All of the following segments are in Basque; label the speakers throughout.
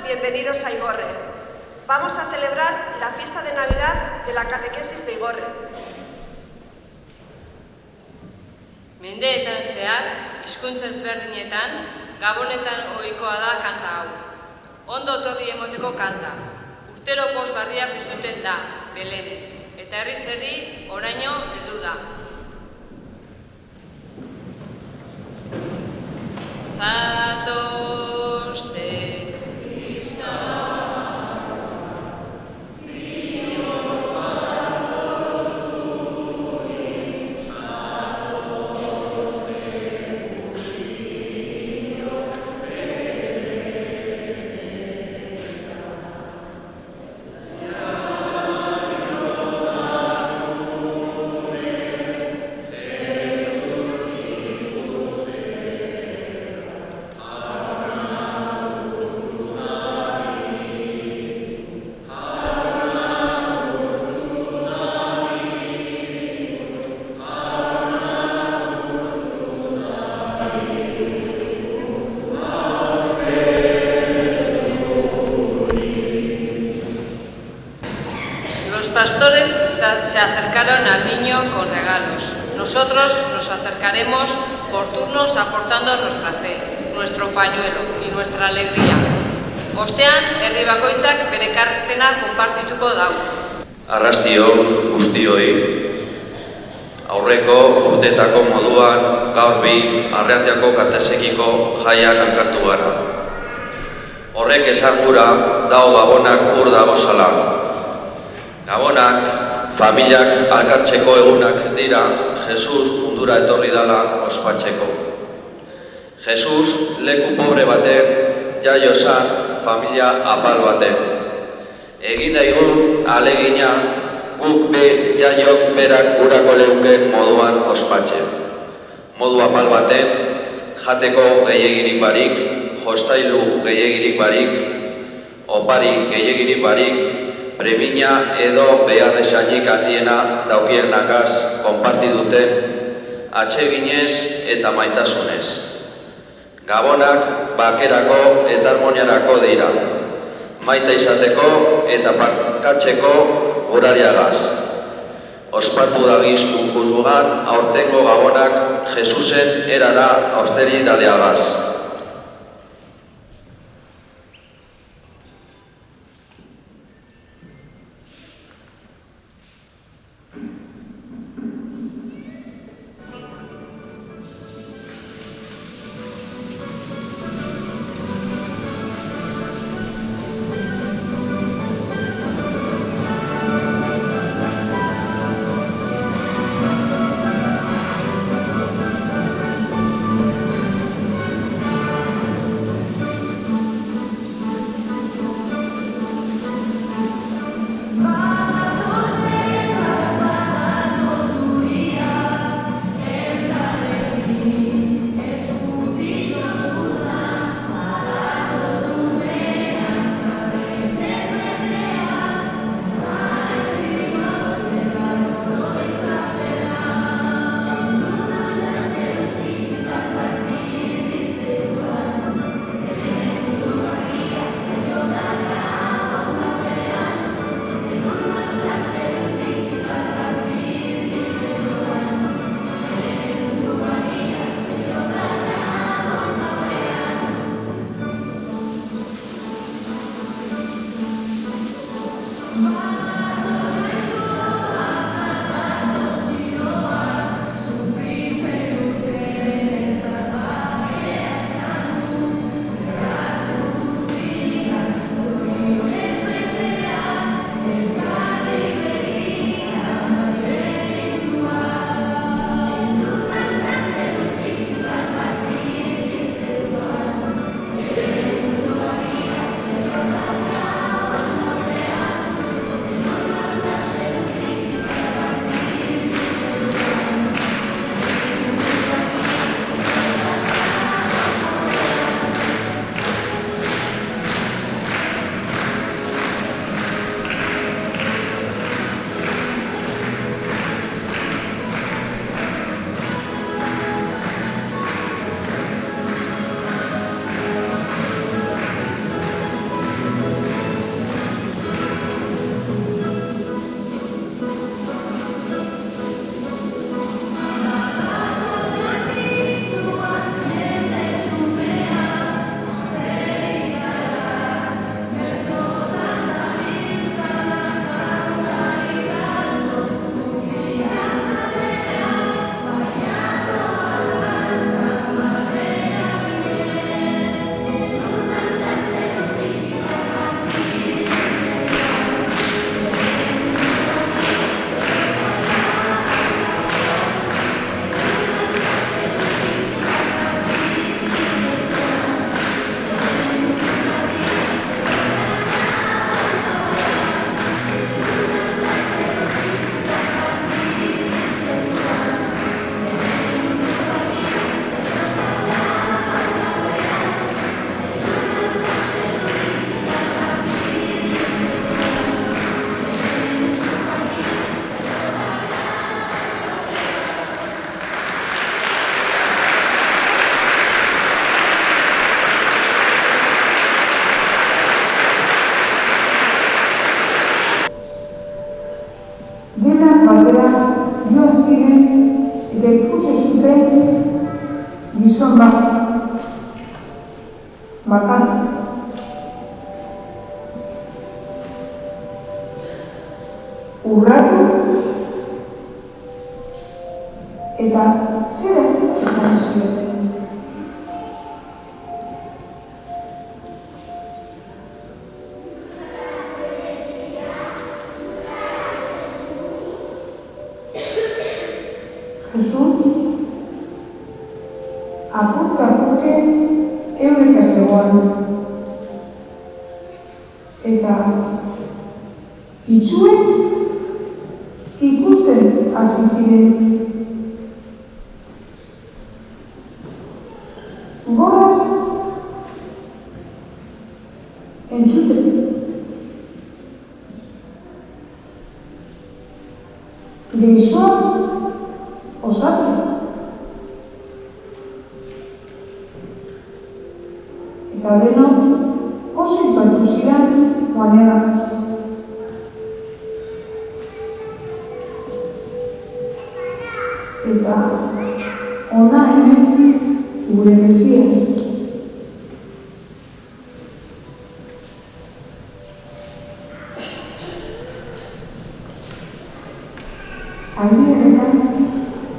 Speaker 1: bienvenidos a Igorre. Vamos a celebrar la fiesta de Navidad de la catequesis de Igorre.
Speaker 2: Mendeetan zehar, hizkuntza ezberdinetan, Gabonetan ohikoa da kanta hau. Ondo etorri emoteko kanta. Urtero posgarria piztuten da, Belenen, eta herri oraino heldu da. Zatozte Los pastores se acercaron al niño con regalos. Nosotros nos acercaremos por turnos aportando nuestra fe, nuestro pañuelo y nuestra alegría. Ostean, herri bakoitzak bere ekarpena konpartituko dau.
Speaker 3: Arrastio guztioi. Aurreko urtetako moduan gaur bi Arratiako katezekiko jaiak elkartu gara. Horrek esan gura dau Gabonak ur dagozala. Gabonak, familiak alkartzeko egunak dira, Jesus mundura etorri dala ospatzeko. Jesus leku pobre baten, jaio zan familia apal baten. Egin daigun alegina guk be jaiok berak gurako leuke moduan ospatzen. Modu apal baten, jateko gehiagirik barik, jostailu gehiagirik barik, opari gehiagirik barik, premina edo beharrezainik handiena daukienakaz konparti duten atseginez eta maitasunez. Gabonak bakerako eta harmoniarako dira, maita izateko eta parkatzeko urariagaz. Ospatu dagizku juzgugan aurtengo Gabonak Jesusen erara austeridadeagaz.
Speaker 4: urratu eta zera esan zioten. Jesus apurka-apurke eureka zegoan eta itxuek ikusten hasi ziren. Gorak entzuten. Gehixoak osatzen. Eta denok pozik batu ziren joaneraz. Eta ona hemen gure Mesias. Aldi honetan,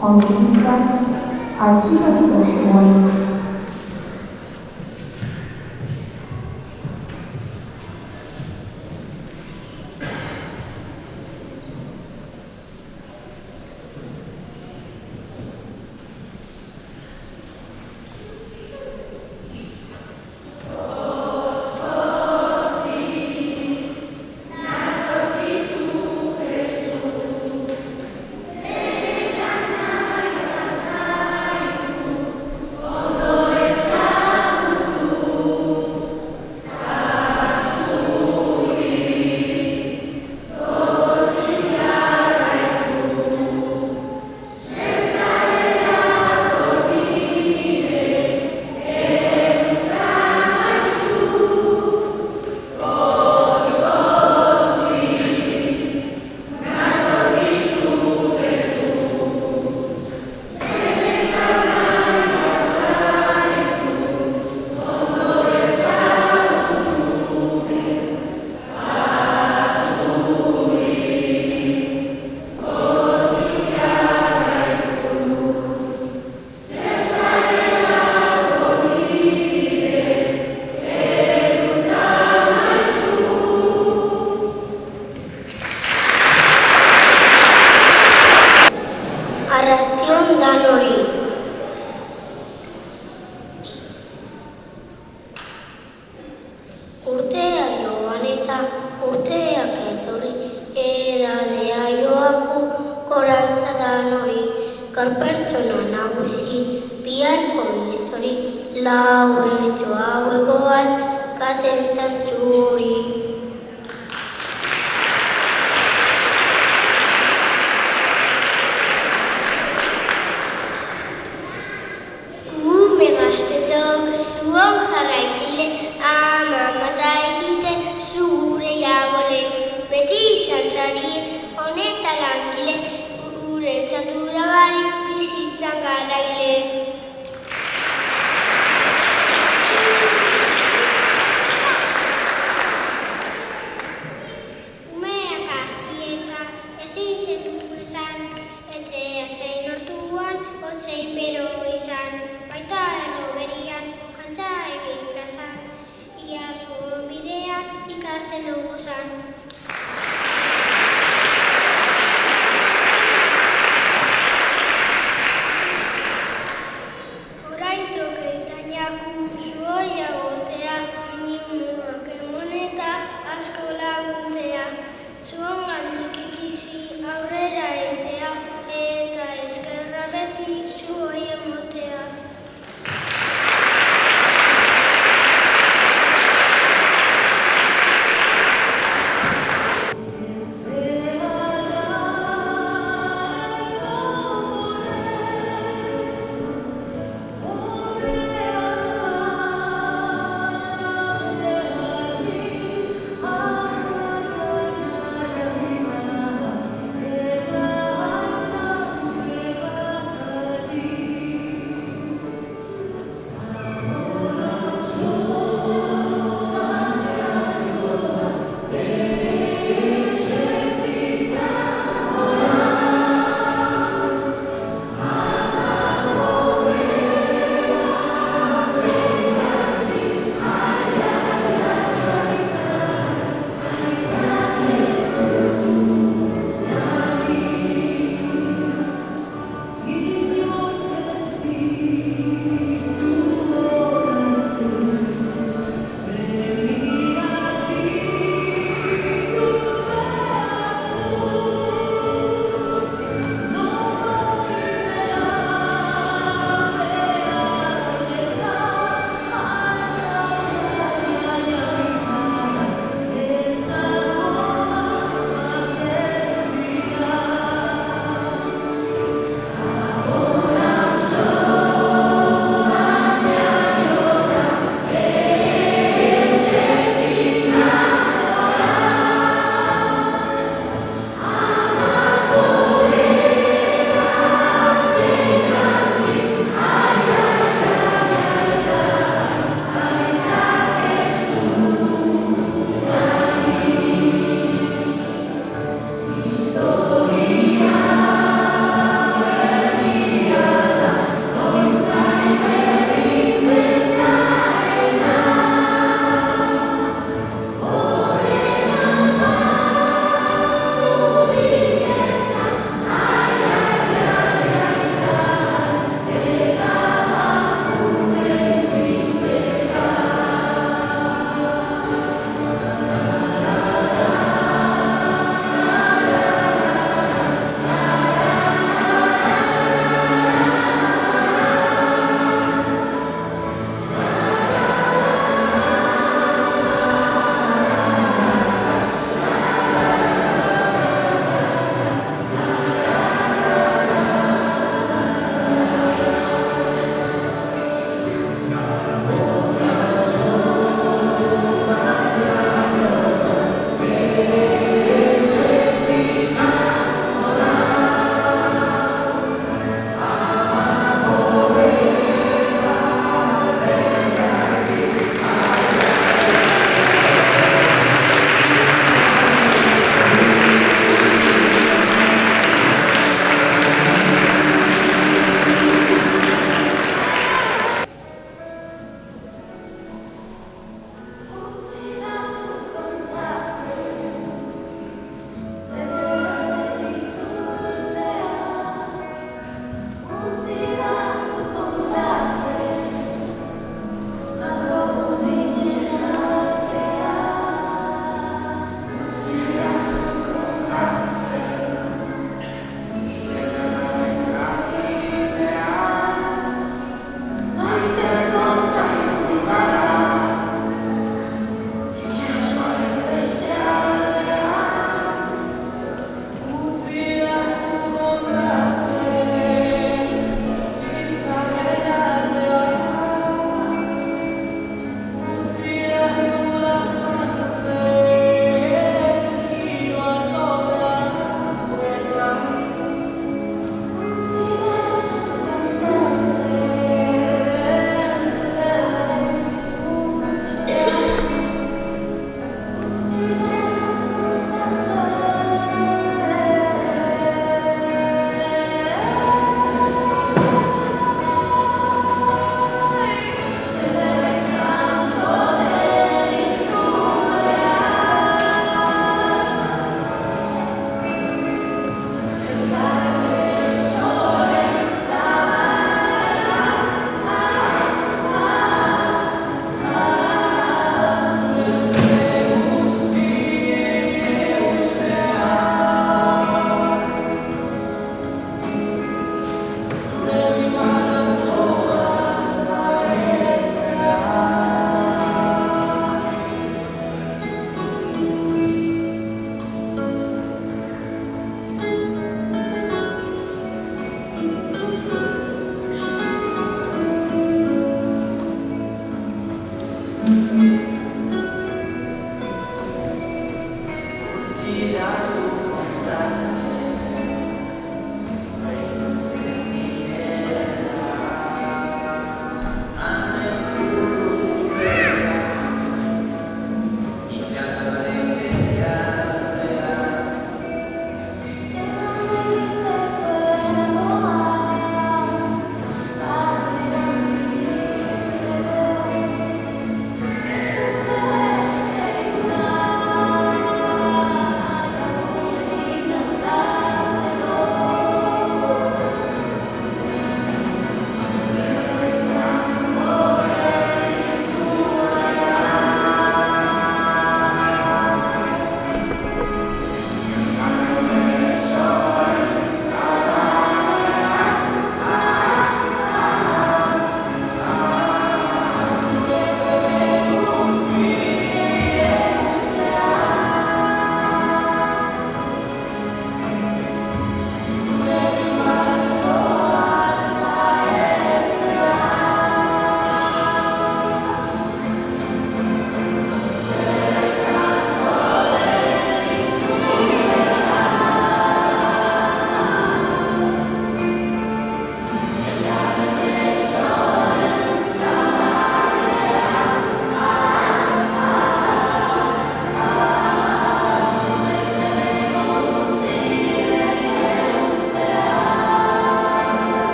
Speaker 4: Juan Bautista atxilatuta zegoen.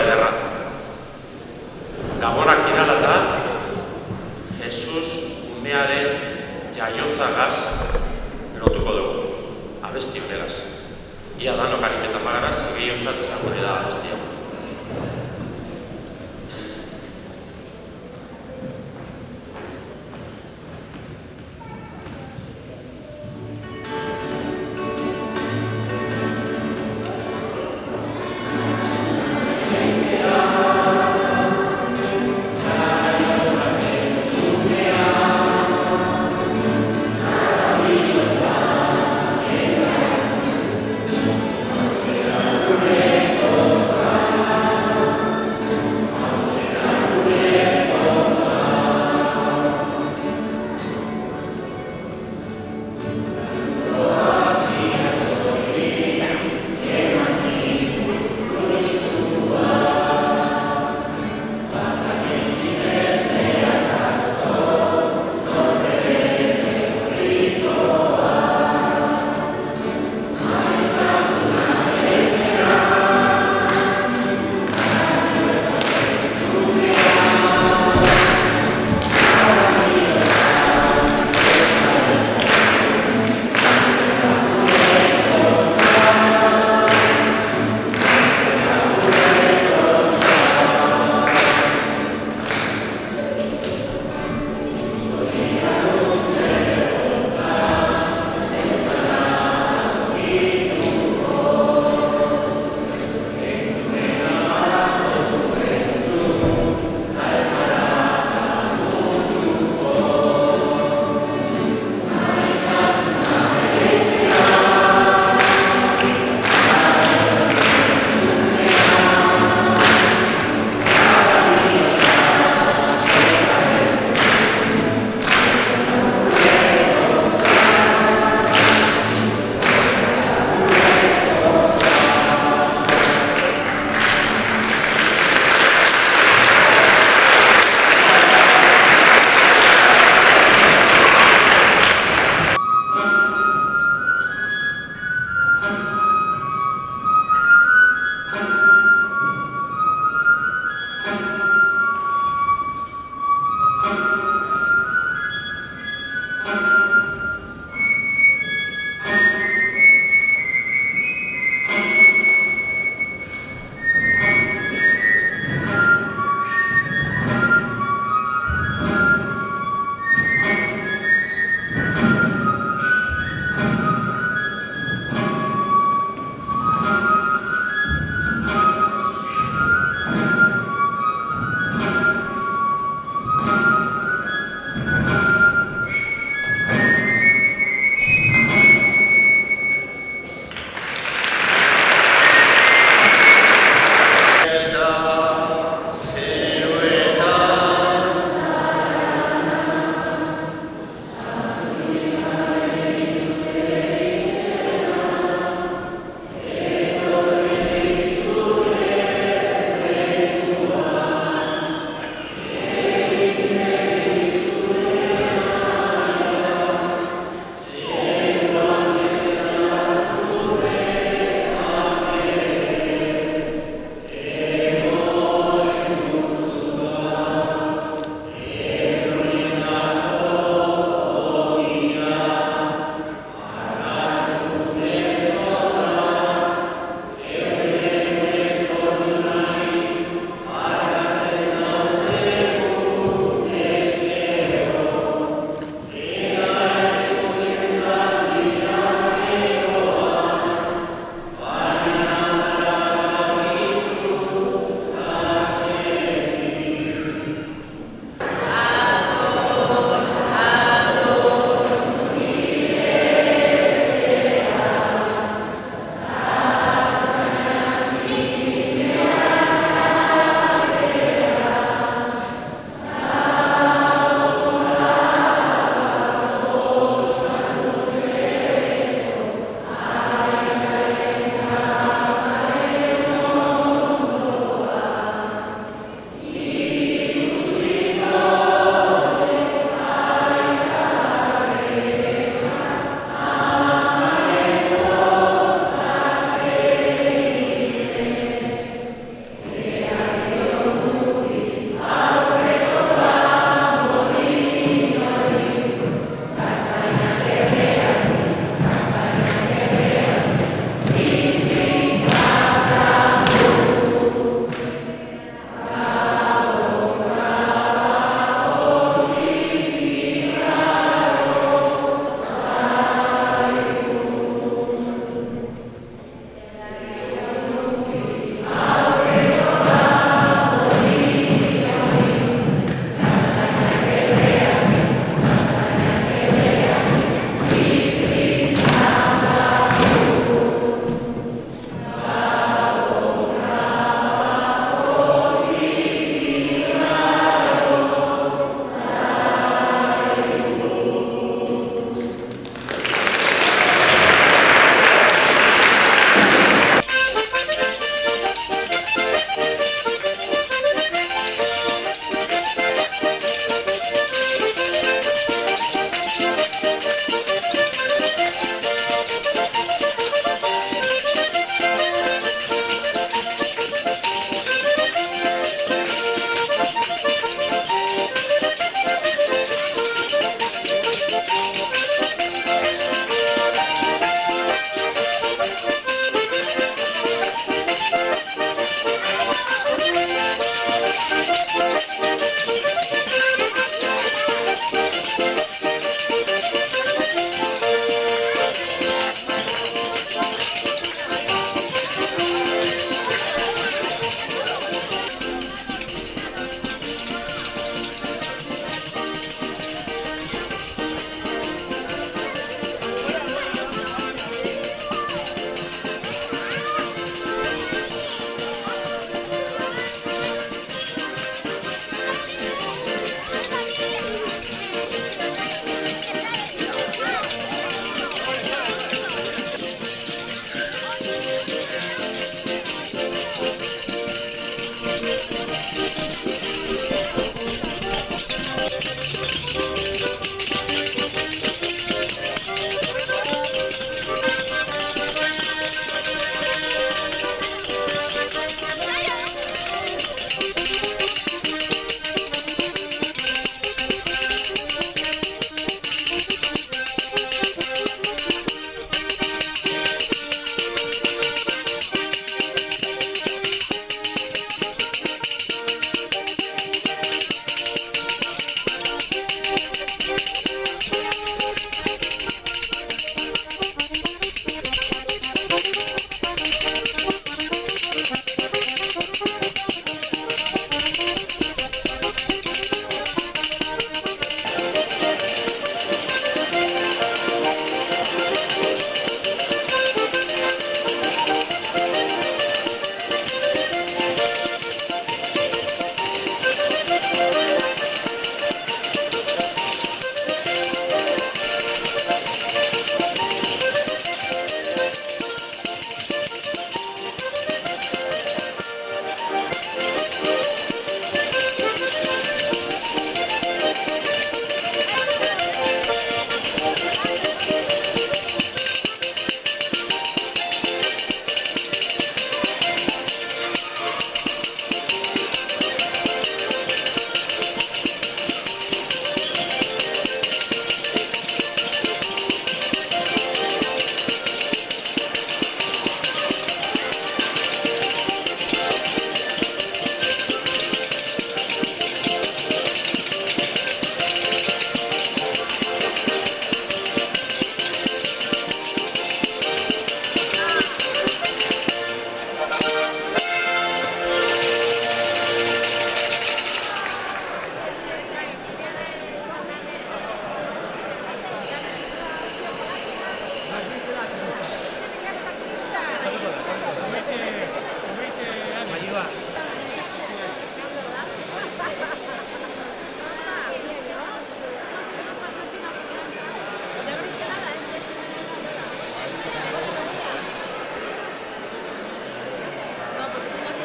Speaker 5: ederra. Gabonak irala da, Jesus umearen jaiotzagaz lotuko dugu, abesti honegaz. Ia danok animetan bagaraz, gehiontzat izango da abestia.
Speaker 6: Yeah.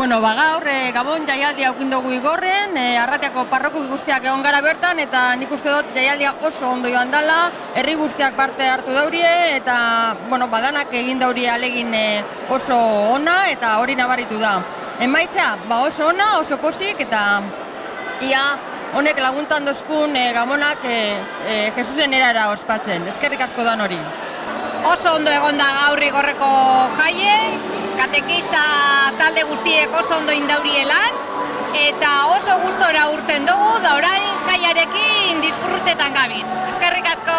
Speaker 6: Bueno, gaur Gabon jaialdia aukin dugu igorren, Arratiako parroku guztiak egon gara bertan, eta nik uste dut jaialdia oso ondo joan dela, herri guztiak parte hartu daurie, eta badanak egin daurie alegin oso ona, eta hori nabaritu da. Emaitza, oso ona, oso posik, eta ia honek laguntan dozkun Gabonak Jesusen erara ospatzen. Eskerrik asko dan hori.
Speaker 7: Oso ondo egon da gaur igorreko jaiei, katekista talde guztiek oso ondo indaurie-lan, eta oso gustora urten dugu, da orain jaiarekin disfrutetan gabiz. Eskerrik asko!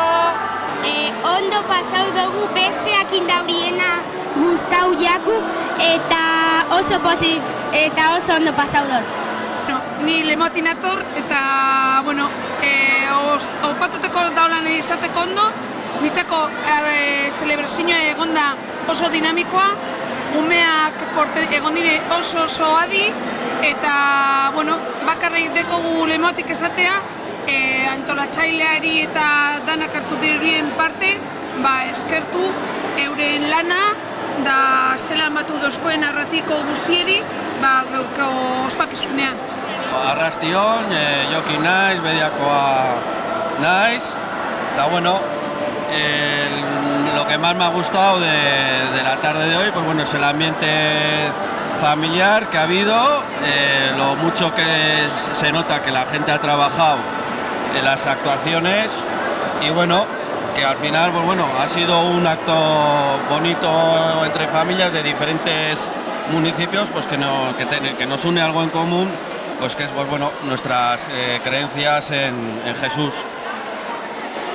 Speaker 8: Ondo pasau dugu besteak indauriena gustau jaku, eta oso pozik, eta oso ondo pasau dut.
Speaker 9: Ni Lemoatik nator, eta opatuteko daulan izateko ondo, nitzako celebrazioa egon da oso dinamikoa, umeak egon dire oso adi, eta bakarrik dekogu Lemoatik esatea, antolatzaileari eta danak hartu dirien parte, eskertu euren lana, da zelan batu dozkoen Arratiko guztieri, gaurko ospakizunean.
Speaker 10: Arrastion, jokin naiz, Bediakoa naiz, eta lo que más me ha gustado de la tarde de hoy es el ambiente familiar que ha habido, lo mucho que se nota que la gente ha trabajado en las actuaciones y que al final ha sido un acto bonito entre familias de diferentes municipios que nos une algo en común, que es nuestras creencias en Jesús.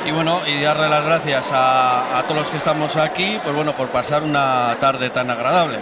Speaker 10: Y darle las gracias a todos los que estamos aquí por pasar una tarde tan agradable.